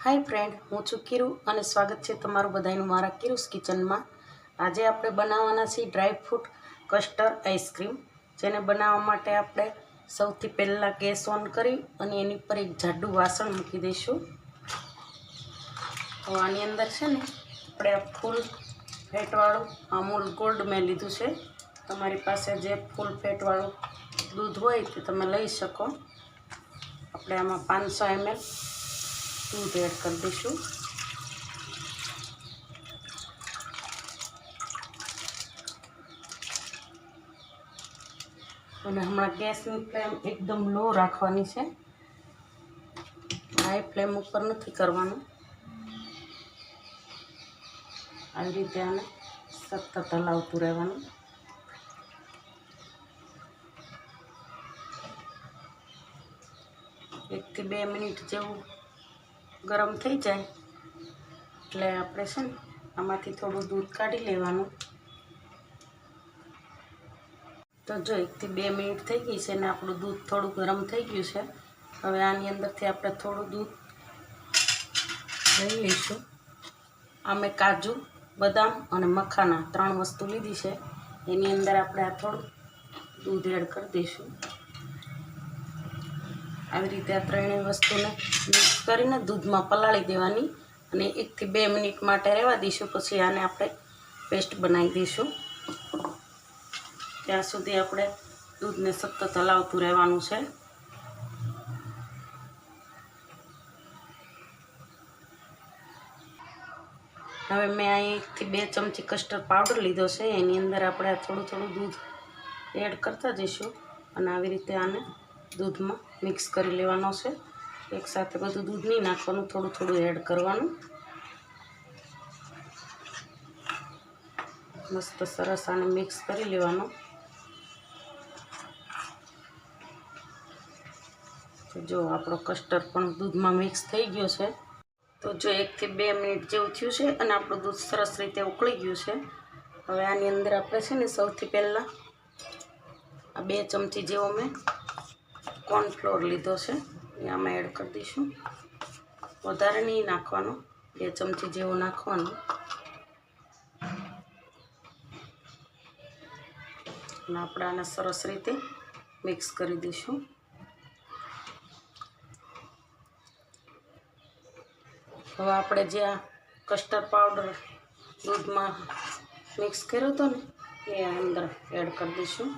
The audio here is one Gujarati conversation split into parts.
हाय फ्रेंड, हूँ छू किरू और स्वागत है तमारू बधाईनु मारा किरूस किचन में। आज आपणे बनावाना छे ड्राय फ्रूट कस्टर्ड आइसक्रीम, जेने बनावा माटे आपणे सौथी पहेला गैस ऑन करी अने एनी पर एक जाडू वासण मूकी दईशुं। तो आनी अंदर छे ने आपणे फूल फेटवाळुं अमूल गोल्ड में लीधुं छे। तमारी पासे जे फूल फेटवाळुं दूध होय ते तमे लई शको। आपणे आमां 500 ml दूध एड कर दीशू। અને હમણાં ગેસની ફ્લેમ એકદમ લો રાખવાની છે, હાઈ ફ્લેમ ઉપર નથી કરવાનું। આવી રીતે આને સતત હલાવતું રહેવાનું। एक થી 2 મિનિટ જેવું गरम थई जाए એટલે આપણે છે ને આમાંથી થોડું दूध કાઢી લેવાનું। तो जो 1 થી 2 મિનિટ થઈ ગઈ છે ને આપણું दूध થોડું ગરમ થઈ ગયું છે। હવે આની અંદરથી આપણે થોડું दूध લઈ લઈશું। આમે કાજુ, બદામ અને મખાના 3 વસ્તુ લીધી છે, એની અંદર આપણે આ થોડું दूध એડ કરી દઈશું। આવી રીતે આ ત્રણેય વસ્તુને મિક્સ કરીને दूधમાં પલાળી દેવાની અને 1 થી 2 મિનિટ માટે રહેવા દઈશું। પછી આને આપણે પેસ્ટ બનાવી દઈશું। ત્યાં સુધી આપણે दूधને સતત હલાવતું રહેવાનું છે। હવે મેં અહીં 1 થી 2 ચમચી કસ્ટર્ડ પાવડર લીધો છે, એની અંદર આપણે થોડું થોડું दूध એડ કરતા જઈશું અને આવી રીતે આને दूधમાં मिक्स कर लेवानो छे। एक साथ बधु दूध नहीं नाखवानुं, थोड़ू थोड़ू एड करवानुं। मस्त सरस आने मिक्स कर लेवानो। तो जो आपणो कस्टर्ड पण दूध में मिक्स थई गयो छे। तो जो 1 થી 2 मिनिट जेवुं थयुं छे अने आपणुं दूध सरस रीते उकळी गयुं छे। हवे आनी अंदर आपणे छे ने सौथी पहेला आ 2 चमची जेवो मैं कॉर्नफ्लोर लीधो छे, ए आमां एड कर दईशुं। वधारे नहीं नाखवानो, 2 चमची जेवो नाखवानो અને આપણે આને સરસ રીતે મિક્સ કરી દઈશું। હવે આપણે જે આ કસ્ટર્ડ પાવડર દૂધમાં મિક્સ કર્યો હતો ને એ અંદર એડ કરી દઈશું।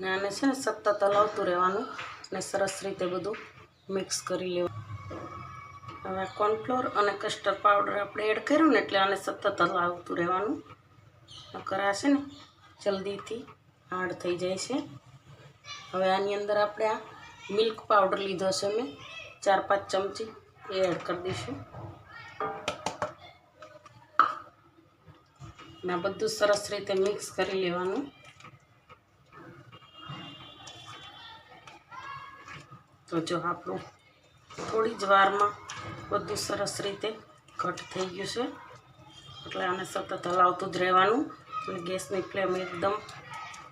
ने आने छे ने सतत हलावतुं रहेवानुं ने सरस रीते बधुं मिक्स करी लेवानुं। हवे कॉर्नफ्लोर अने कस्टर्ड पाउडर आपणे एड कर्युं ने एटले आने सतत हलावतुं रहेवानुं, नकर आ छे ने जल्दीथी हार्ड थई जाय छे। हवे आनी अंदर आपणे आ मिल्क पाउडर लीधो छे मैं 4-5 चमची, ए एड कर दईशुं ने बधुं सरस रीते मिक्स करी लेवानुं। तो जो आपणुं थोड़ी ज वारमां बधुं सरस रीते घट थई गयुं छे, એટલે આને સતત હલાવતું જ રહેવાનું અને ગેસની ફ્લેમ એકદમ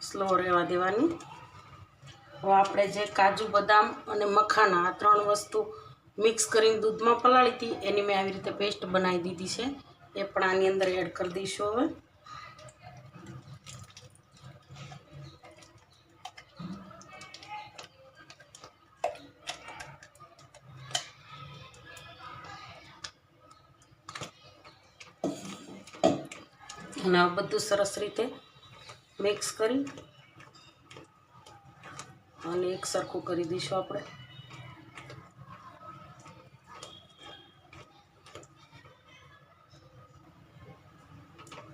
સ્લો રહેવા દેવાની। હવે આપણે જે કાજુ, બદામ અને મખાના આ 3 વસ્તુ મિક્સ કરીને દૂધમાં પલાળી હતી એની મેં આવી રીતે પેસ્ટ બનાવી દીધી છે, એ પણ આની અંદર એડ કરી દઈશું। હવે અને આ બધું સરસ રીતે મિક્સ કરી અને એક સરખું કરી દઈશું આપણે।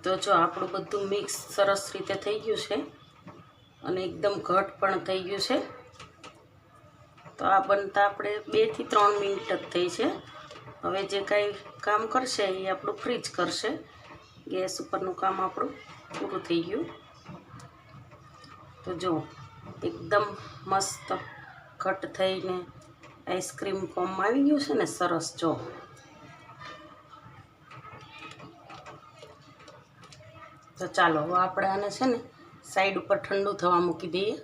તો જો આપણું બધું મિક્સ સરસ રીતે થઈ ગયું છે અને એકદમ ઘટ પણ થઈ ગયું છે। તો આ બનતા આપણે 2 થી 3 મિનિટ જ થઈ છે। હવે જે કાંઈ કામ કરશે એ આપણું ફ્રીજ કરશે। गैस उपरનું કામ આપણું પૂરું થઈ ગયું। તો જો એકદમ મસ્ત ઘટ થઈને આઈસ્ક્રીમ ફોર્મમાં આવી ગયું છે ને સરસ। જો તો ચાલો હવે આપણે આને છે ને સાઈડ ઉપર ઠંડુ થવા મૂકી દઈએ.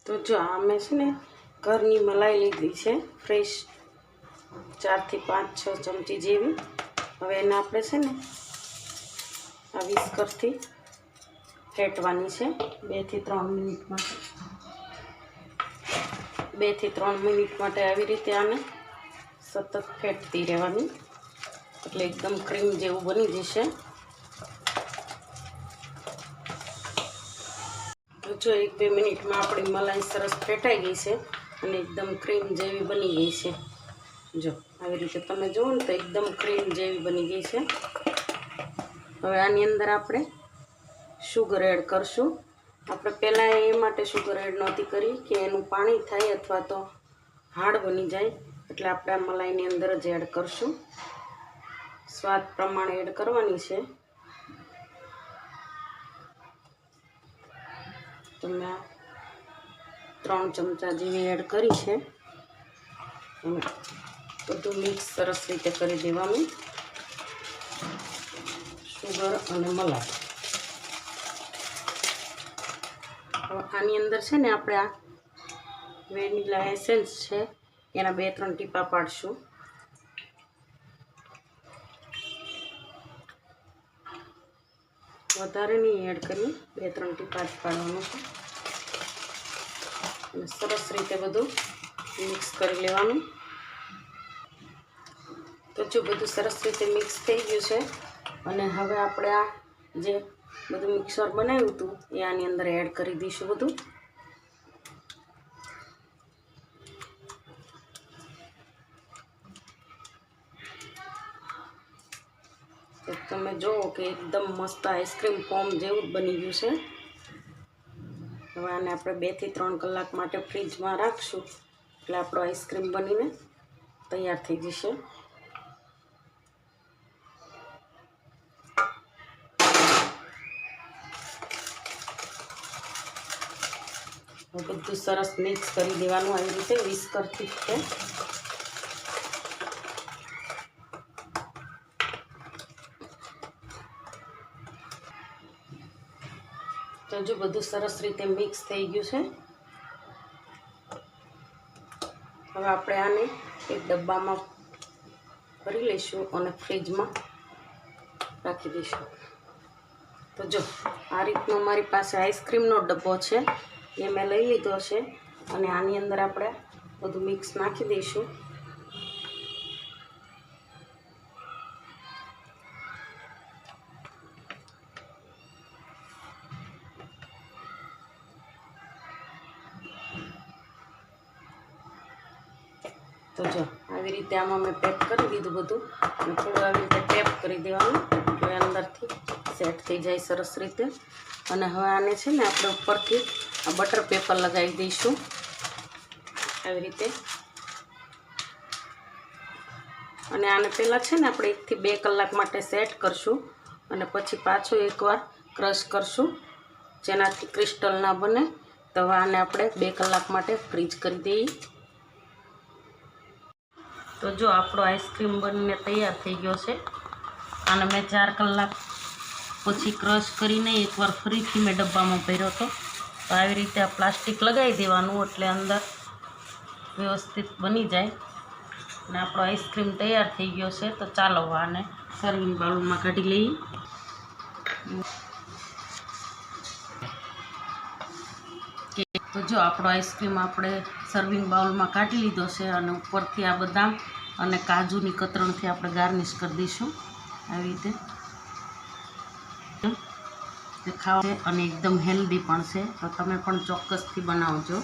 તો જો આ મેં છે ને ઘરની મલાઈ લીધી છે ફ્રેશ, 4 થી 5 6 ચમચી જેવી. હવે એને આપણે છે ને આ વિસ્કરથી ફેટવાની છે 2 થી 3 મિનિટ માટે. 2 થી 3 મિનિટ માટે આવી રીતે આને સતત ફેટતી રહેવાની, એટલે એકદમ ક્રીમ જેવું બની જશે. તો જો 1-2 મિનિટમાં આપણી મલાઈ સરસ ફેટાઈ ગઈ છે અને એકદમ ક્રીમ જેવી બની ગઈ છે. જો આવી રીતે તમે જુઓ ને તો એકદમ ક્રીમ જેવી બની ગઈ છે. હવે આની અંદર આપણે શુગર એડ કરશું. આપણે પહેલાં એ માટે શુગર એડ નહોતી કરી કે એનું પાણી થાય અથવા તો હાર્ડ બની જાય, એટલે આપણે આ મલાઈની અંદર જ એડ કરશું. સ્વાદ પ્રમાણે એડ કરવાની છે. તો મેં 3 ચમચા જેવી એડ કરી છે. બધું મિક્સ સરસ રીતે કરી દેવાનું, શુગર અને મલાઈ. હવે આની અંદર છે ને આપણે આ વેનીલા એસેન્સ છે એના 2-3 ટીપા પાડશું. વધારે નહીં એડ કરીએ, 2-3 ટીપા જ પાડવાનું છે. અને સરસ રીતે બધું મિક્સ કરી લેવાનું. તો જો બધું સરસ રીતે મિક્સ થઈ ગયું છે અને હવે આપણે આ જે બધું મિક્સર બનાવ્યું હતું એ આની અંદર એડ કરી દઈશું બધું. તો તમે જુઓ કે એકદમ મસ્ત આઈસ્ક્રીમ ફોમ જેવું જ બની ગયું છે. હવે આને આપણે 2 થી 3 કલાક માટે ફ્રીજમાં રાખશું, એટલે આપણો આઈસ્ક્રીમ બનીને તૈયાર થઈ જશે. બધું સરસ મિક્સ કરી દેવાનું આવી રીતે વિસ્કરથી છે. તો જો બધું સરસ રીતે મિક્સ થઈ ગયું છે. હવે આપણે આને એક ડબ્બામાં ભરી લઈશું અને ફ્રીજમાં રાખી દઈશું. તો જો આ રીતનો મારી પાસે આઈસ્ક્રીમનો ડબ્બો છે એ મેં લઈ લીધો છે અને આની અંદર આપણે બધું મિક્સ નાખી દઈશું. તો જો આવી રીતે આમાં મેં પેક કરી દીધું બધું, અને થોડું આવી રીતે ટેપ કરી દેવાનું એટલે અંદરથી સેટ થઈ જાય સરસ રીતે. અને હવે આને છે ને આપણે ઉપરથી આ બટર પેપર લગાવી દઈશું આવી રીતે. અને આને પહેલાં છે ને આપણે 1 થી 2 કલાક માટે સેટ કરશું અને પછી પાછું એકવાર ક્રશ કરશું જેનાથી ક્રિસ્ટલ ના બને. તો હવે આને આપણે 2 કલાક માટે ફ્રીજ કરી દઈએ. તો જો આપણો આઈસ્ક્રીમ બનીને તૈયાર થઈ ગયો છે. આને મેં 4 કલાક પછી ક્રશ કરીને એકવાર ફરીથી મેં ડબ્બામાં ભર્યો હતો. તો આવી રીતે આ પ્લાસ્ટિક લગાવી દેવાનું એટલે અંદર વ્યવસ્થિત બની જાય. અને આપણો આઈસ્ક્રીમ તૈયાર થઈ ગયો છે. તો ચાલો આને સર્વિંગ બાઉલમાં કાઢી લઈએ. તો જો આપણો આઈસ્ક્રીમ આપણે સર્વિંગ બાઉલમાં કાઢી લીધો છે અને ઉપરથી આ બદામ અને કાજુની કતરણથી આપણે ગાર્નિશ કરી દઈશું આવી રીતે. ખાવા અને એકદમ હેલ્ધી પણ છે, તો તમે પણ ચોક્કસથી બનાવજો.